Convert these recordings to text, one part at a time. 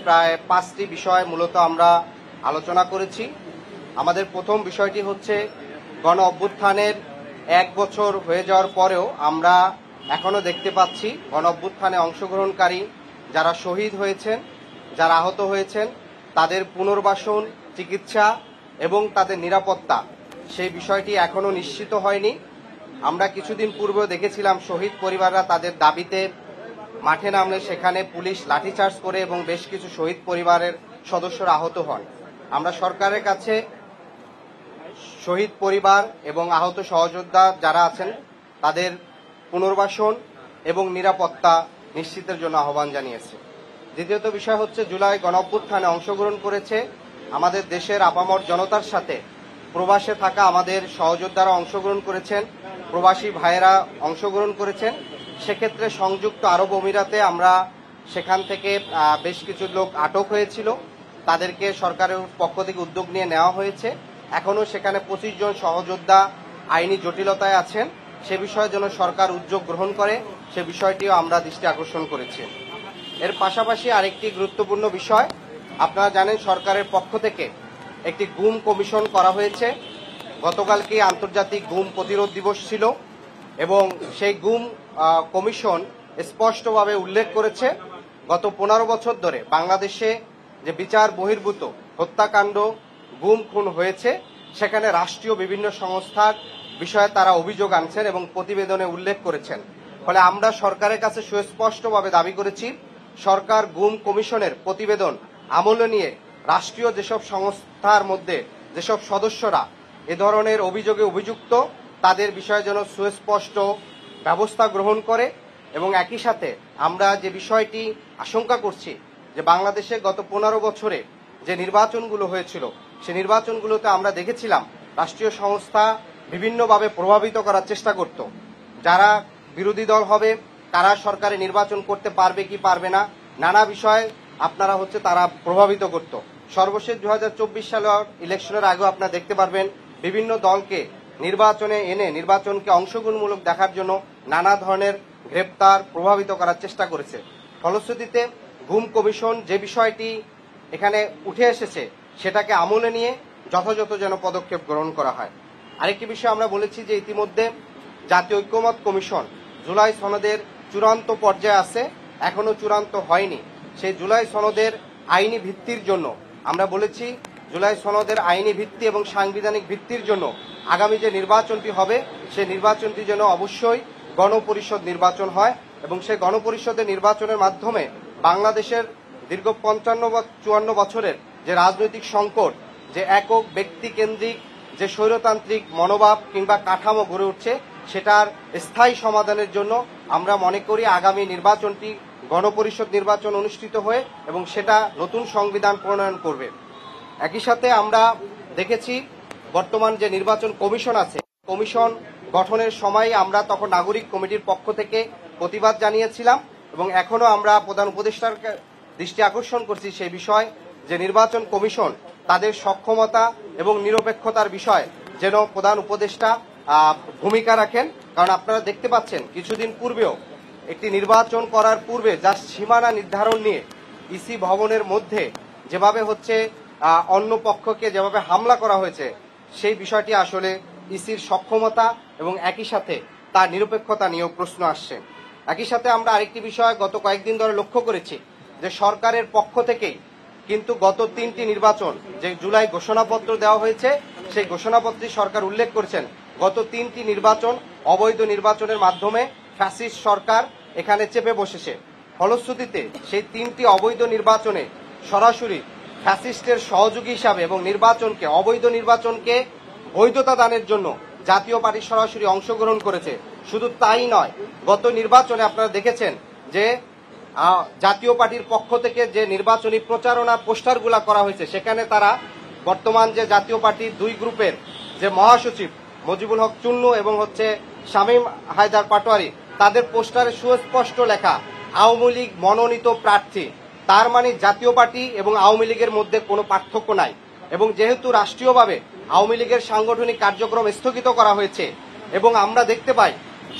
প্রায় 5টি বিষয় মূলত আমরা আলোচনা করেছি। আমাদের প্রথম বিষয়টি হচ্ছে গণ অভ্যুত্থানের 1 বছর হয়ে যাওয়ার পরেও আমরা এখনো দেখতে পাচ্ছি গণ অভ্যুত্থানে অংশগ্রহণকারী যারা শহীদ হয়েছেন, যারা আহত হয়েছেন, তাদের পুনর্বাসন, চিকিৎসা এবং তাদের নিরাপত্তা, সেই বিষয়টি এখনো নিশ্চিত হয়নি। আমরা কিছুদিন পূর্বেও দেখেছিলাম শহীদ পরিবাররা তাদের দাবিতে মাঠে নামলে সেখানে পুলিশ লাঠিচার্জ করে এবং বেশ কিছু শহীদ পরিবারের সদস্যরা আহত হন। আমরা সরকারের কাছে শহীদ পরিবার এবং আহত সহযোদ্ধা যারা আছেন তাদের পুনর্বাসন এবং নিরাপত্তা নিশ্চিতের জন্য আহ্বান জানিয়েছি। দ্বিতীয়ত বিষয় হচ্ছে জুলাই গণঅভ্যুত্থানে অংশগ্রহণ করেছে আমাদের দেশের আপামর জনতার সাথে প্রবাসে থাকা আমাদের সহযোদ্ধারা অংশগ্রহণ করেছেন, প্রবাসী ভাইয়েরা অংশগ্রহণ করেছেন। সেক্ষেত্রে সংযুক্ত আরব আমিরাতে আমরা সেখান থেকে বেশ কিছু লোক আটক হয়েছিল, তাদেরকে সরকারের পক্ষ থেকে উদ্যোগ নিয়ে নেওয়া হয়েছে। এখনো সেখানে 25 জন সহযোদ্ধা আইনি জটিলতায় আছেন, সে বিষয়ে যেন সরকার উদ্যোগ গ্রহণ করে সে বিষয়টিও আমরা দৃষ্টি আকর্ষণ করেছি। এর পাশাপাশি আরেকটি গুরুত্বপূর্ণ বিষয়, আপনারা জানেন সরকারের পক্ষ থেকে একটি গুম কমিশন করা হয়েছে। গতকালকে আন্তর্জাতিক গুম প্রতিরোধ দিবস ছিল এবং সেই গুম কমিশন স্পষ্টভাবে উল্লেখ করেছে গত 15 বছর ধরে বাংলাদেশে যে বিচার বহির্ভূত হত্যাকাণ্ড, গুম খুন হয়েছে সেখানে রাষ্ট্রীয় বিভিন্ন সংস্থার বিষয়ে তারা অভিযোগ আনছেন এবং প্রতিবেদনে উল্লেখ করেছেন। ফলে আমরা সরকারের কাছে সুস্পষ্টভাবে দাবি করেছি সরকার গুম কমিশনের প্রতিবেদন আমলে নিয়ে রাষ্ট্রীয় যেসব সংস্থার মধ্যে যেসব সদস্যরা এ ধরনের অভিযোগে অভিযুক্ত তাদের বিষয়ে যেন সুস্পষ্ট ব্যবস্থা গ্রহণ করে। এবং একই সাথে আমরা যে বিষয়টি আশঙ্কা করছি যে বাংলাদেশে গত 15 বছরে যে নির্বাচনগুলো হয়েছিল সে নির্বাচনগুলোতে আমরা দেখেছিলাম রাষ্ট্রীয় সংস্থা বিভিন্নভাবে প্রভাবিত করার চেষ্টা করত। যারা বিরোধী দল হবে তারা সরকারে নির্বাচন করতে পারবে কি পারবে না, নানা বিষয়ে আপনারা তারা প্রভাবিত করত। সর্বশেষ 2024 সালের ইলেকশনের আগেও আপনারা দেখতে পারবেন বিভিন্ন দলকে নির্বাচনে এনে নির্বাচনকে অংশগ্রহণমূলক দেখার জন্য নানা ধরনের গ্রেপ্তার, প্রভাবিত করার চেষ্টা করেছে। ফলশ্রুতিতে গুম কমিশন যে বিষয়টি এখানে উঠে এসেছে সেটাকে আমলে নিয়ে যথাযথ যেন পদক্ষেপ গ্রহণ করা হয়। আরেকটি বিষয় আমরা বলেছি যে ইতিমধ্যে জাতীয় ঐক্যমত্য কমিশন জুলাই সনদের চূড়ান্ত পর্যায়ে আছে, এখনো চূড়ান্ত হয়নি। সেই জুলাই সনদের আইনি ভিত্তির জন্য আমরা বলেছি জুলাই সনদের আইনি ভিত্তি এবং সাংবিধানিক ভিত্তির জন্য আগামী যে নির্বাচনটি হবে সেই নির্বাচনটি যেন অবশ্যই গণপরিষদ নির্বাচন হয় এবং সেই গণপরিষদের নির্বাচনের মাধ্যমে বাংলাদেশের দীর্ঘ 55-54 বছরের যে রাজনৈতিক সংকট, যে একক ব্যক্তি কেন্দ্রিক যে স্বৈরতান্ত্রিক মনোভাব কিংবা কাঠামো গড়ে উঠছে সেটার স্থায়ী সমাধানের জন্য আমরা মনে করি আগামী নির্বাচনটি গণপরিষদ নির্বাচন অনুষ্ঠিত হয়ে এবং সেটা নতুন সংবিধান প্রণয়ন করবে। একই সাথে আমরা দেখেছি বর্তমান যে নির্বাচন কমিশন আছে, কমিশন গঠনের সময় আমরা তখন নাগরিক কমিটির পক্ষ থেকে প্রতিবাদ জানিয়েছিলাম এবং এখনো আমরা প্রধান উপদেষ্টার দৃষ্টি আকর্ষণ করছি সেই বিষয় যে নির্বাচন কমিশন তাদের সক্ষমতা এবং নিরপেক্ষতার বিষয় যেন প্রধান উপদেষ্টা ভূমিকা রাখেন। কারণ আপনারা দেখতে পাচ্ছেন কিছুদিন পূর্বেও একটি নির্বাচন করার পূর্বে যা সীমানা নির্ধারণ নিয়ে ইসি ভবনের মধ্যে যেভাবে অন্য পক্ষকে যেভাবে হামলা করা হয়েছে সেই বিষয়টি আসলে ইসির সক্ষমতা এবং একই সাথে তার নিরপেক্ষতা নিয়েও প্রশ্ন আসছে। একই সাথে আমরা আরেকটি বিষয় গত কয়েকদিন ধরে লক্ষ্য করেছি যে সরকারের পক্ষ থেকেই কিন্তু গত 3টি নির্বাচন যে জুলাই ঘোষণাপত্র দেওয়া হয়েছে সেই ঘোষণাপত্রে সরকার উল্লেখ করেছেন গত 3টি নির্বাচন অবৈধ নির্বাচনের মাধ্যমে ফ্যাসিস্ট সরকার এখানে চেপে বসেছে। ফলশ্রুতিতে সেই 3টি অবৈধ নির্বাচনে সরাসরি ফ্যাসিস্টের সহযোগী হিসাবে এবং নির্বাচনকে অবৈধ নির্বাচনকে বৈধতা দানের জন্য জাতীয় পার্টি সরাসরি অংশগ্রহণ করেছে। শুধু তাই নয়, গত নির্বাচনে আপনারা দেখেছেন যে জাতীয় পার্টির পক্ষ থেকে যে নির্বাচনী প্রচারণা পোস্টারগুলা করা হয়েছে সেখানে তারা বর্তমান যে জাতীয় পার্টির 2 গ্রুপের যে মহাসচিব মজিবুল হক চুন্নু এবং শামীম হায়দার পাটোয়ারি তাদের পোস্টারে সুস্পষ্ট লেখা আওয়ামী লীগ মনোনীত প্রার্থী। তার মানে জাতীয় পার্টি এবং আওয়ামী লীগের মধ্যে কোনো পার্থক্য নাই এবং যেহেতু রাষ্ট্রীয়ভাবে আওয়ামী লীগের সাংগঠনিক কার্যক্রম স্থগিত করা হয়েছে এবং আমরা দেখতে পাই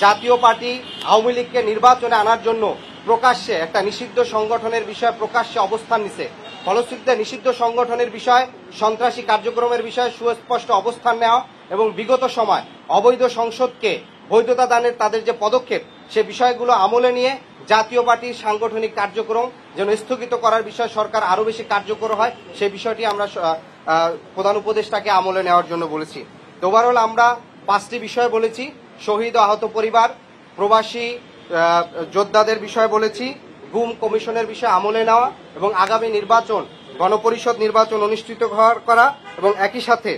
জাতীয় পার্টি আওয়ামী লীগকে নির্বাচনে আনার জন্য প্রকাশ্যে একটা নিষিদ্ধ সংগঠনের বিষয়ে প্রকাশ্যে অবস্থান নিছে। ফলশ্রুতিতে নিষিদ্ধ সংগঠনের বিষয়, সন্ত্রাসী কার্যক্রমের বিষয়ে সুস্পষ্ট অবস্থান নেওয়া এবং বিগত সময় অবৈধ সংসদকে বৈধতা দানের তাদের যে পদক্ষেপ, সে বিষয়গুলো আমলে নিয়ে জাতীয় পার্টির সাংগঠনিক কার্যক্রম যেন স্থগিত করার বিষয়ে সরকার আরো বেশি কার্যকর হয়, সেই বিষয়টি আমরা প্রধান উপদেষ্টাকে আমলে নেওয়ার জন্য বলেছি। তো ওভারঅল আমরা 5টি বিষয় বলেছি: শহীদ ও আহত পরিবার, প্রবাসী যোদ্ধাদের বিষয় বলেছি, গুম কমিশনের বিষয় আমলে নেওয়া এবং আগামী নির্বাচন, গণপরিষদ নির্বাচন অনুষ্ঠিত করা এবং একই সাথে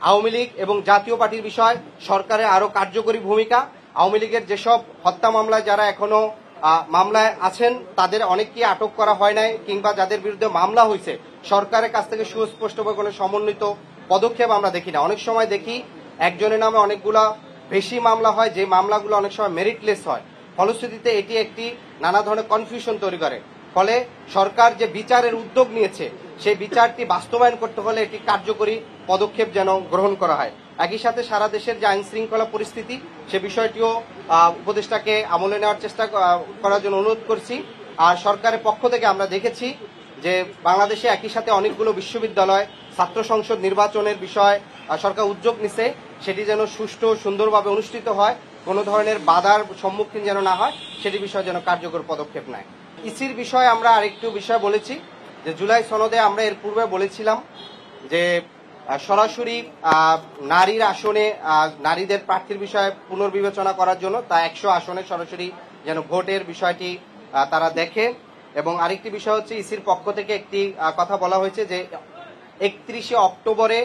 আওয়ামী লীগ এবং জাতীয় পার্টির বিষয় সরকারের আরো কার্যকরী ভূমিকা। আওয়ামী লীগের যেসব হত্যা মামলায় যারা এখনো মামলায় আছেন তাদের অনেককেই আটক করা হয় নাই, কিংবা যাদের বিরুদ্ধে মামলা হয়েছে সরকারের কাছ থেকে সুস্পষ্টভাবে কোনো সমন্বিত পদক্ষেপ আমরা দেখি না। অনেক সময় দেখি একজনের নামে অনেকগুলা বেশি মামলা হয়, যে মামলাগুলো অনেক সময় মেরিটলেস হয়। ফলশ্রুতিতে এটি একটি নানা ধরনের কনফিউশন তৈরি করে। ফলে সরকার যে বিচারের উদ্যোগ নিয়েছে সেই বিচারটি বাস্তবায়ন করতে হলে এটি কার্যকরী পদক্ষেপ যেন গ্রহণ করা হয়। একই সাথে সারা দেশের যে আইন শৃঙ্খলা পরিস্থিতি, সে বিষয়টিও উপদেষ্টাকে আমলে নেওয়ার চেষ্টা করার জন্য অনুরোধ করছি। আর সরকারের পক্ষ থেকে আমরা দেখেছি যে বাংলাদেশে একই সাথে অনেকগুলো বিশ্ববিদ্যালয় ছাত্র সংসদ নির্বাচনের বিষয় সরকার উদ্যোগ নিছে, সেটি যেন সুষ্ঠু সুন্দরভাবে অনুষ্ঠিত হয়, কোনো ধরনের বাধার সম্মুখীন যেন না হয়, সেটি বিষয়ে যেন কার্যকর পদক্ষেপ নেয়। ইসির বিষয়ে আমরা আরেকটু বিষয় বলেছি যে জুলাই সনদে আমরা এর পূর্বে বলেছিলাম যে সরাসরি নারীর আসনে নারীদের প্রার্থীর বিষয়ে পুনর্বিবেচনা করার জন্য তা 100 আসনে সরাসরি যেন ভোটের বিষয়টি তারা দেখে। এবং আরেকটি বিষয় হচ্ছে ইসির পক্ষ থেকে একটি কথা বলা হয়েছে যে 31শে অক্টোবরে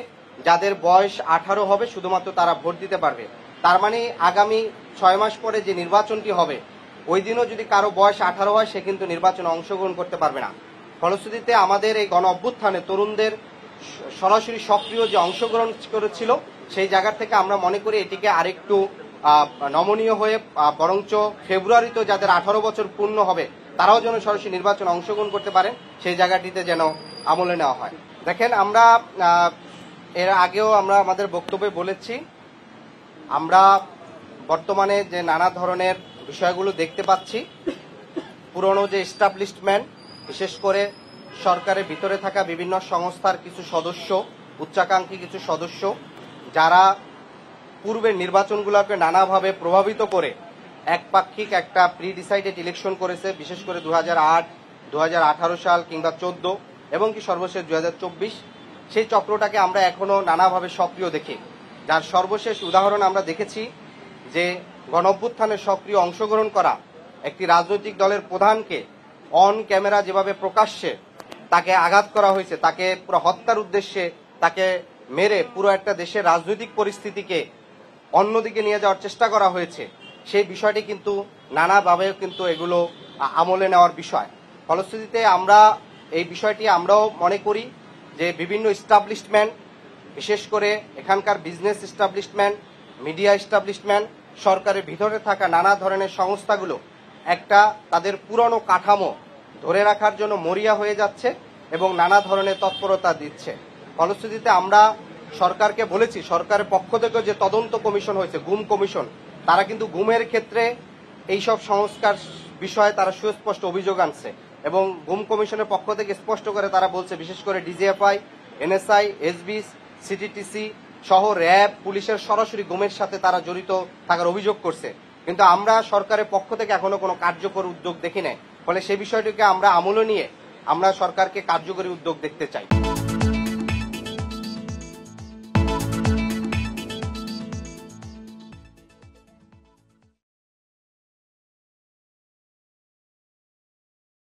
যাদের বয়স 18 হবে শুধুমাত্র তারা ভোট দিতে পারবে। তার মানে আগামী 6 মাস পরে যে নির্বাচনটি হবে ওই দিনও যদি কারো বয়স 18 হয় সে কিন্তু নির্বাচনে অংশগ্রহণ করতে পারবে না। ফলশ্রুতিতে আমাদের এই গণ অভ্যুত্থানে তরুণদের সরাসরি সক্রিয় যে অংশগ্রহণ করেছিল সেই জায়গা থেকে আমরা মনে করি এটিকে আরেকটু নমনীয় হয়ে বরঞ্চ ফেব্রুয়ারিতে যাদের 18 বছর পূর্ণ হবে তারাও যেন সরাসরি নির্বাচনে অংশগ্রহণ করতে পারেন, সেই জায়গাটিতে যেন আমলে নেওয়া হয়। দেখেন, আমরা এর আগেও আমরা আমাদের বক্তব্যে বলেছি, আমরা বর্তমানে যে নানা ধরনের বিষয়গুলো দেখতে পাচ্ছি, পুরনো যে এস্টাবলিশমেন্ট, বিশেষ করে সরকারের ভিতরে থাকা বিভিন্ন সংস্থার কিছু সদস্য, উচ্চাকাঙ্ক্ষী কিছু সদস্য, যারা পূর্বের নির্বাচনগুলোকে নানাভাবে প্রভাবিত করে একপাক্ষিক একটা প্রি ডিসাইডেড ইলেকশন করেছে, বিশেষ করে 2008, 2018 সাল কিংবা 14 এবং কি সর্বশেষ 2024, সেই চক্রটাকে আমরা এখনো নানাভাবে সক্রিয় দেখি। যার সর্বশেষ উদাহরণ আমরা দেখেছি যে গণ অভ্যুত্থানে সক্রিয় অংশগ্রহণ করা একটি রাজনৈতিক দলের প্রধানকে অন ক্যামেরা যেভাবে প্রকাশ্যে তাকে আঘাত করা হয়েছে, তাকে পুরো হত্যার উদ্দেশ্যে তাকে মেরে পুরো একটা দেশের রাজনৈতিক পরিস্থিতিকে অন্যদিকে নিয়ে যাওয়ার চেষ্টা করা হয়েছে, সেই বিষয়টি কিন্তু নানাভাবে কিন্তু এগুলো আমলে নেওয়ার বিষয়। ফলশ্রুতিতে আমরা এই বিষয়টি আমরাও মনে করি যে বিভিন্ন এস্টাবলিশমেন্ট, বিশেষ করে এখানকার বিজনেস এস্টাবলিশমেন্ট, মিডিয়া এস্টাবলিশমেন্ট, সরকারের ভিতরে থাকা নানা ধরনের সংস্থাগুলো একটা তাদের পুরনো কাঠামো ধরে রাখার জন্য মরিয়া হয়ে যাচ্ছে এবং নানা ধরনের তৎপরতা দিচ্ছে। ফলশ্রুতিতে আমরা সরকারকে বলেছি, সরকারের পক্ষ থেকে যে তদন্ত কমিশন হয়েছে, গুম কমিশন, তারা কিন্তু গুমের ক্ষেত্রে এইসব সংস্কার বিষয়ে তারা সুস্পষ্ট অভিযোগ আনছে এবং গুম কমিশনের পক্ষ থেকে স্পষ্ট করে তারা বলছে, বিশেষ করে ডিজিএফআই, এনএসআই, এসবি, সিটিটিসি সহ র্যাব, পুলিশের সরাসরি গুমের সাথে তারা জড়িত থাকার অভিযোগ করছে। কিন্তু আমরা সরকারের পক্ষ থেকে এখনো কোনো কার্যকর উদ্যোগ দেখি নাই। ফলে সেই বিষয়টিকে আমরা আমলে নিয়ে আমরা সরকারকে কার্যকরী উদ্যোগ দেখতে চাই।